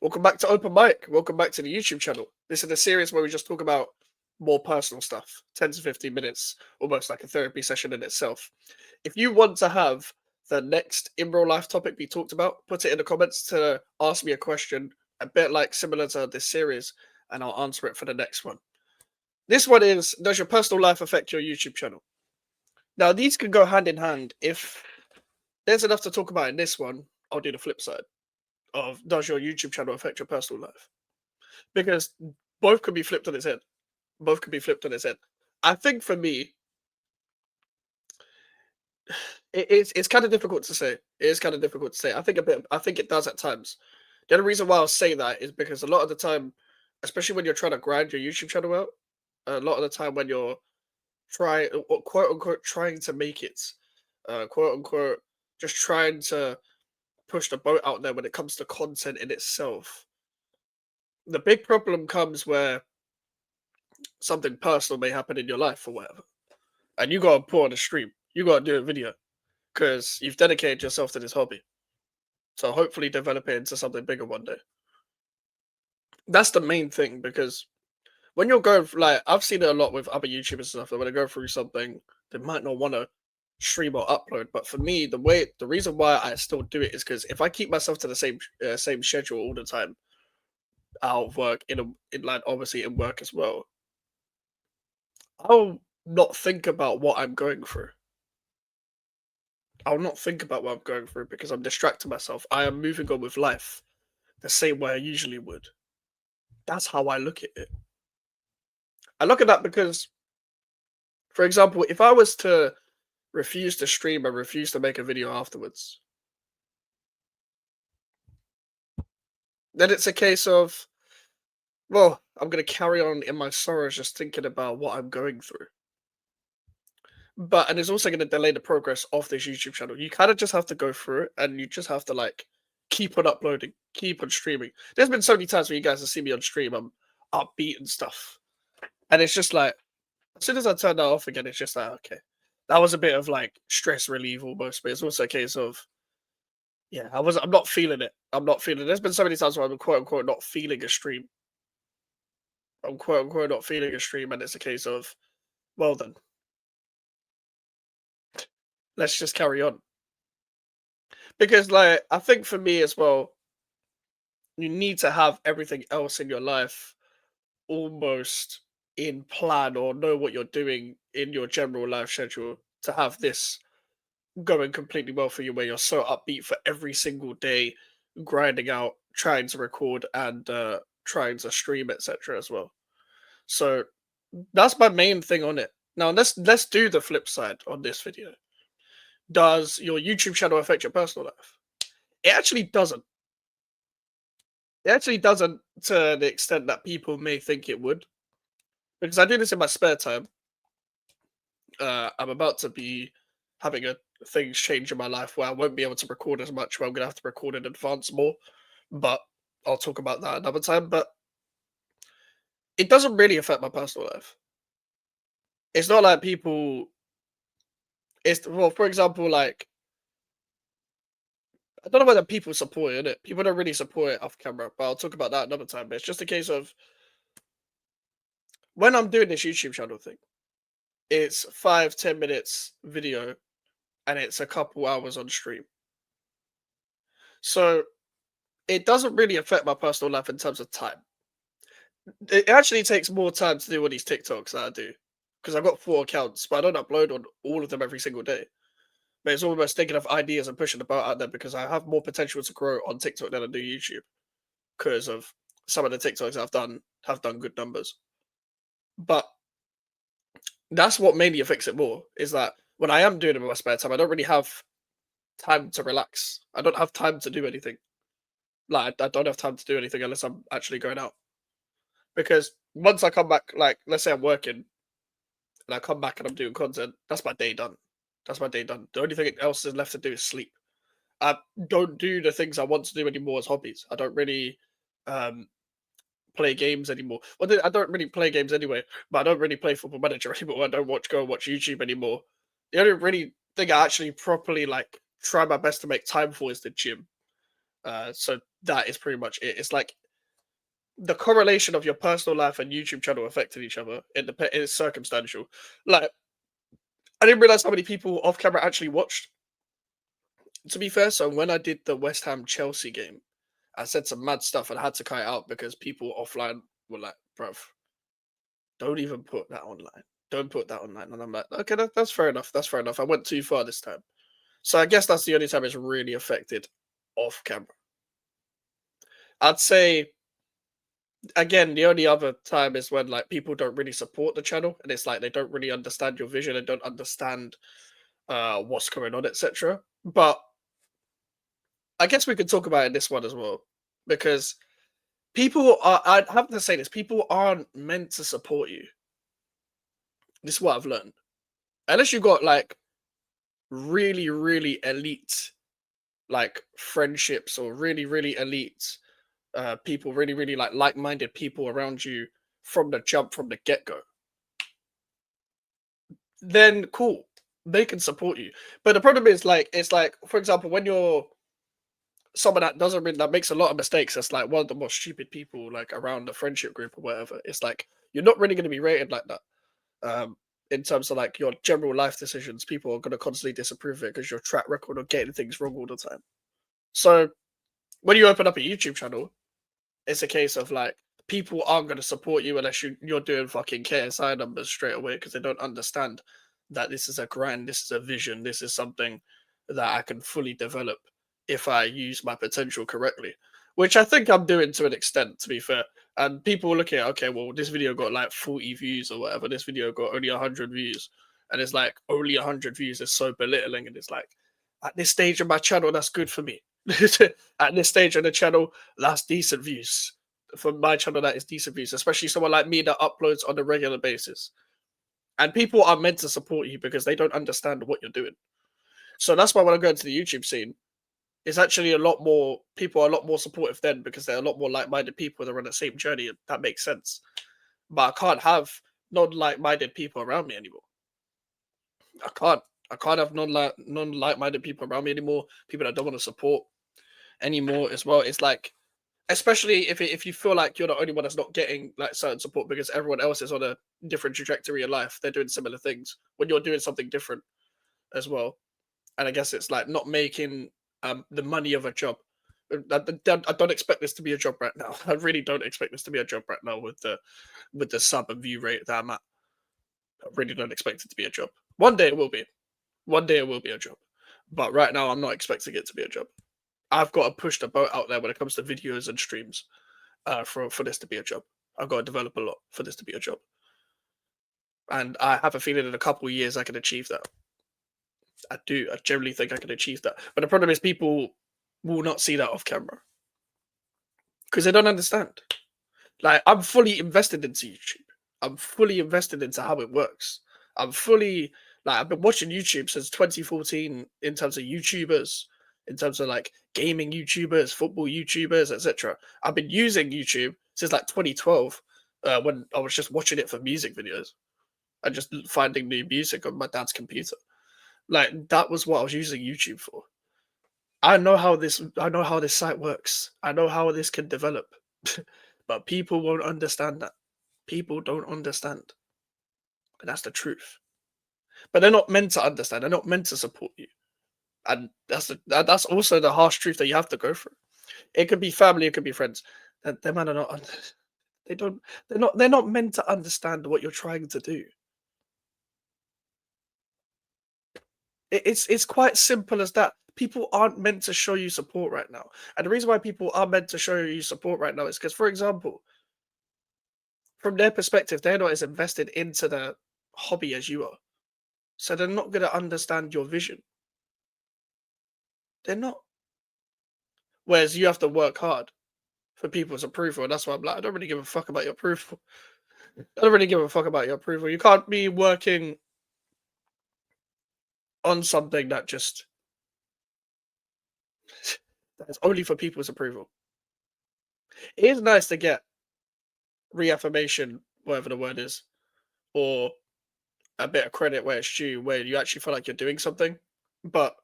Welcome back to Open Mic. Welcome back to the YouTube channel. This is a series where we just talk about more personal stuff, 10 to 15 minutes, almost like a therapy session in itself. If you want to have the next in real life topic be talked about, put it in the comments to ask me a question, a bit like similar to this series, and I'll answer it for the next one. This one is, does your personal life affect your YouTube channel? Now, these can go hand in hand. If there's enough to talk about in this one, I'll do the flip side of, does your YouTube channel affect your personal life? Because both could be flipped on its head. Both could be flipped on its head. I think for me, it's kind of difficult to say. It is kind of difficult to say. I think it does at times. The only reason why I'll say that is because a lot of the time, especially when you're trying to grind your YouTube channel out, a lot of the time when you're trying, or quote unquote, trying to make it, quote unquote, just trying to push the boat out there when it comes to content in itself. The big problem comes where something personal may happen in your life or whatever, and you gotta put on a stream, you gotta do a video because you've dedicated yourself to this hobby. So hopefully develop it into something bigger one day. That's the main thing because when you're going like I've seen it a lot with other YouTubers and stuff that when they go through something, they might not want to stream or upload. But for me, the reason why I still do it is because if I keep myself to the same schedule all the time, out of work in like obviously in work as well, I'll not think about what I'm going through. I'll not think about what I'm going through because I'm distracting myself. I am moving on with life the same way I usually would. That's how I look at it. I look at that because, for example, if I was to refuse to stream and refuse to make a video afterwards, then it's a case of, well, I'm going to carry on in my sorrows just thinking about what I'm going through. And it's also going to delay the progress of this YouTube channel. You kind of just have to go through it and you just have to like keep on uploading, keep on streaming. There's been so many times where you guys have seen me on stream, I'm upbeat and stuff. And it's just like, as soon as I turn that off again, it's just like, okay, that was a bit of like stress relief almost, but it's also a case of, yeah, I'm not feeling it. I'm not feeling it. There's been so many times where I'm quote unquote not feeling a stream. I'm quote unquote not feeling a stream, and it's a case of, well then, let's just carry on. Because like I think for me as well, you need to have everything else in your life almost in plan or know what you're doing in your general life schedule to have this going completely well for you where you're so upbeat for every single day, grinding out, trying to record and trying to stream, etc. as well. So that's my main thing on it. Now let's do the flip side on this video. Does your YouTube channel affect your personal life? It actually doesn't. It actually doesn't to the extent that people may think it would. Because I do this in my spare time. I'm about to be having a things change in my life where I won't be able to record as much, where I'm gonna have to record in advance more. But I'll talk about that another time. But it doesn't really affect my personal life. It's not like people. It's well, for example, like I don't know whether people support it. People don't really support it off camera, but I'll talk about that another time. But it's just a case of when I'm doing this YouTube channel thing, it's 5-10 minutes video, and it's a couple hours on stream. So it doesn't really affect my personal life in terms of time. It actually takes more time to do all these TikToks that I do because I've got 4 accounts, but I don't upload on all of them every single day. But it's almost thinking of ideas and pushing the boat out there because I have more potential to grow on TikTok than I do YouTube because of some of the TikToks I've done have done good numbers. But that's what mainly affects it more is that when I am doing it in my spare time, I don't really have time to relax. I don't have time to do anything. Like I don't have time to do anything unless I'm actually going out. Because once I come back, like let's say I'm working and I come back and I'm doing content, that's my day done. That's my day done. The only thing else is left to do is sleep. I don't do the things I want to do anymore as hobbies. I don't really um, play games anymore. Well, I don't really play games anyway, but I don't really play Football Manager anymore. I don't go and watch YouTube anymore. The only really thing I actually properly like try my best to make time for is the gym. So that is pretty much it. It's like the correlation of your personal life and YouTube channel affecting each other. It's circumstantial. Like I didn't realize how many people off camera actually watched. To be fair, so when I did the West Ham Chelsea game, I said some mad stuff and I had to cut it out because people offline were like, "Bruv, don't even put that online. Don't put that online." And I'm like, "Okay, that's fair enough. That's fair enough. I went too far this time." So I guess that's the only time it's really affected off camera. I'd say again, the only other time is when like people don't really support the channel and it's like they don't really understand your vision and don't understand what's going on, etc. But I guess we could talk about it in this one as well. Because people are I have to say this, people aren't meant to support you. This is what I've learned. Unless you got like really, really elite like friendships or really, really elite people, really, really like-minded people around you from the jump, from the get-go, then cool. They can support you. But the problem is like it's like, for example, when you're someone that doesn't really that makes a lot of mistakes, that's like one of the most stupid people like around the friendship group or whatever. It's like you're not really gonna be rated like that. Um in terms of like your general life decisions, people are gonna constantly disapprove of it because your track record of getting things wrong all the time. So when you open up a YouTube channel, it's a case of like people aren't going to support you unless you're doing fucking KSI numbers straight away because they don't understand that this is a grind, this is a vision, this is something that I can fully develop if I use my potential correctly, which I think I'm doing to an extent, to be fair. And people looking at, okay, well, this video got like 40 views or whatever, this video got only 100 views, and it's like only 100 views is so belittling, and it's like at this stage of my channel, that's good for me. At this stage of the channel, that's decent views. For my channel, that is decent views, especially someone like me that uploads on a regular basis. And people are meant to support you because they don't understand what you're doing. So that's why when I go into the YouTube scene, it's actually a lot more people are a lot more supportive then because they're a lot more like-minded people that are on the same journey. And that makes sense. But I can't have non-like-minded people around me anymore. I can't. I can't have non-like-minded people around me anymore. People that don't want to support anymore as well. It's like, especially if you feel like you're the only one that's not getting like certain support because everyone else is on a different trajectory in life. They're doing similar things when you're doing something different as well. And I guess it's like not making the money of a job. I don't expect this to be a job right now. I really don't expect this to be a job right now with the sub and view rate that I'm at. I really don't expect it to be a job. One day it will be. One day it will be a job. But right now I'm not expecting it to be a job. I've got to push the boat out there when it comes to videos and streams for this to be a job. I've got to develop a lot for this to be a job. And I have a feeling in a couple of years I can achieve that. I do. I generally think I can achieve that. But the problem is people will not see that off camera because they don't understand. Like I'm fully invested into YouTube. I'm fully invested into how it works. I'm fully like I've been watching YouTube since 2014 in terms of YouTubers, in terms of like gaming YouTubers, football YouTubers, etc. I've been using YouTube since like 2012 when I was just watching it for music videos and just finding new music on my dad's computer. Like that was what I was using YouTube for. I know how this site works. I know how this can develop. But people won't understand that. People don't understand. And that's the truth. But they're not meant to understand. They're not meant to support you. And that's also the harsh truth that you have to go through. It could be family, it could be friends. Them man are not they don't they're not meant to understand what you're trying to do. It's quite simple as that. People aren't meant to show you support right now. And the reason why people are meant to show you support right now is because, for example, from their perspective, they're not as invested into the hobby as you are. So they're not going to understand your vision. They're not. Whereas you have to work hard for people's approval. And that's why I'm like, I don't really give a fuck about your approval. I don't really give a fuck about your approval. You can't be working on something that just that's only for people's approval. It is nice to get reaffirmation, whatever the word is, or a bit of credit where it's due, where you actually feel like you're doing something. But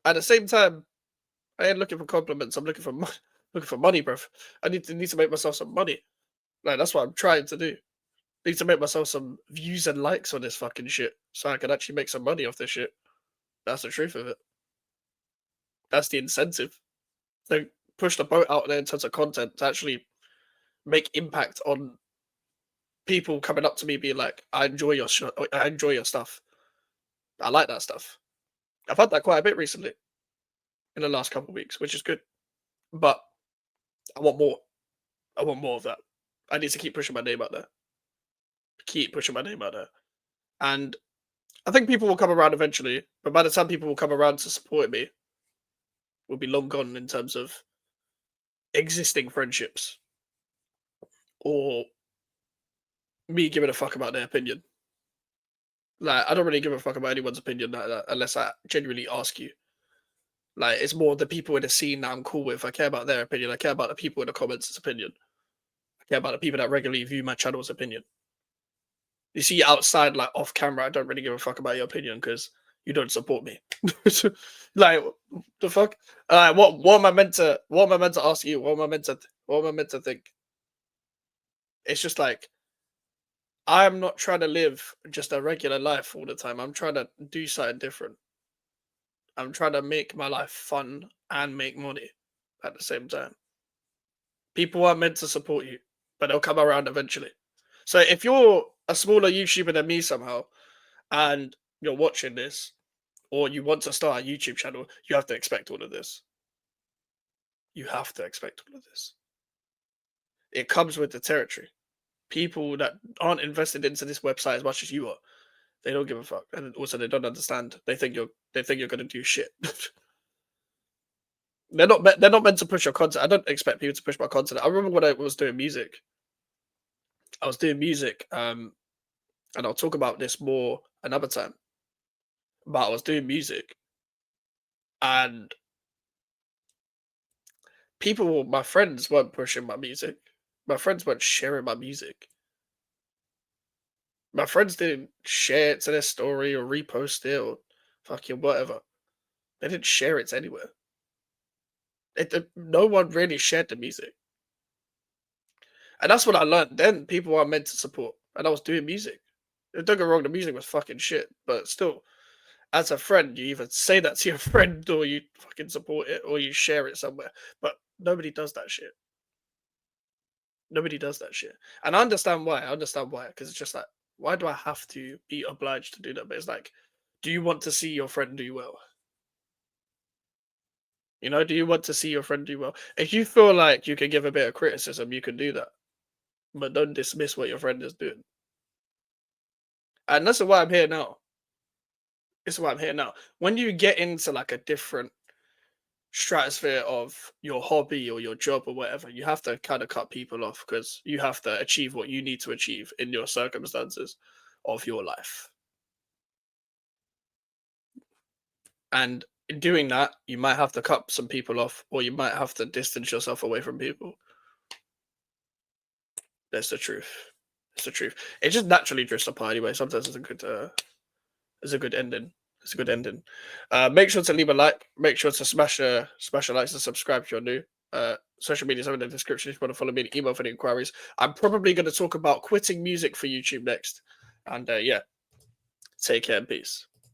at the same time, I ain't looking for compliments. I'm looking for looking for money, bruv. I need to make myself some money. Like that's what I'm trying to do. Need to make myself some views and likes on this fucking shit, so I can actually make some money off this shit. That's the truth of it. That's the incentive. They push the boat out there in terms of content to actually make impact on people coming up to me, being like, "I enjoy your I enjoy your stuff. I like that stuff." I've had that quite a bit recently in the last couple of weeks, which is good. But I want more. I want more of that. I need to keep pushing my name out there. Keep pushing my name out there. And I think people will come around eventually. But by the time people will come around to support me, we'll be long gone in terms of existing friendships or me giving a fuck about their opinion. Like, I don't really give a fuck about anyone's opinion like that unless I genuinely ask you. Like, it's more the people in the scene that I'm cool with. I care about their opinion. I care about the people in the comments' opinion. I care about the people that regularly view my channel's opinion. You see, outside, like off camera, I don't really give a fuck about your opinion because you don't support me. Like, the fuck? What am I meant to? What am I meant to ask you? What am I meant to? What am I meant to think? It's just like I'm not trying to live just a regular life all the time. I'm trying to do something different. I'm trying to make my life fun and make money at the same time. People are meant to support you, but they'll come around eventually. So if you're a smaller YouTuber than me somehow, and you're watching this, or you want to start a YouTube channel, you have to expect all of this. You have to expect all of this. It comes with the territory. People that aren't invested into this website as much as you are, they don't give a fuck, and also they don't understand. They think you're gonna do shit. They're not meant to push your content. I don't expect people to push my content. I remember when I was doing music. I was doing music, and I'll talk about this more another time. But I was doing music, and my friends weren't pushing my music. My friends weren't sharing my music. My friends didn't share it to their story or repost it or fucking whatever. They didn't share it anywhere. No one really shared the music. And that's what I learned. Then people are meant to support. And I was doing music. Don't get me wrong, the music was fucking shit. But still, as a friend, you either say that to your friend or you fucking support it or you share it somewhere. But nobody does that shit. Nobody does that shit. And I understand why. I understand why. Because it's just like, why do I have to be obliged to do that? But it's like, do you want to see your friend do well? You know, do you want to see your friend do well? If you feel like you can give a bit of criticism, you can do that. But don't dismiss what your friend is doing. And that's why I'm here now. This is why I'm here now. When you get into like a different stratosphere of your hobby or your job or whatever, you have to kind of cut people off because you have to achieve what you need to achieve in your circumstances of your life. And in doing that, you might have to cut some people off or you might have to distance yourself away from people. That's the truth. It's the truth. It just naturally drifts apart anyway. Sometimes it's a good ending. It's a good ending. Make sure to leave a like. Make sure to smash a likes and subscribe if you're new. Social media is in the description if you want to follow me. Email for any inquiries. I'm probably going to talk about quitting music for YouTube next. And yeah, take care and peace.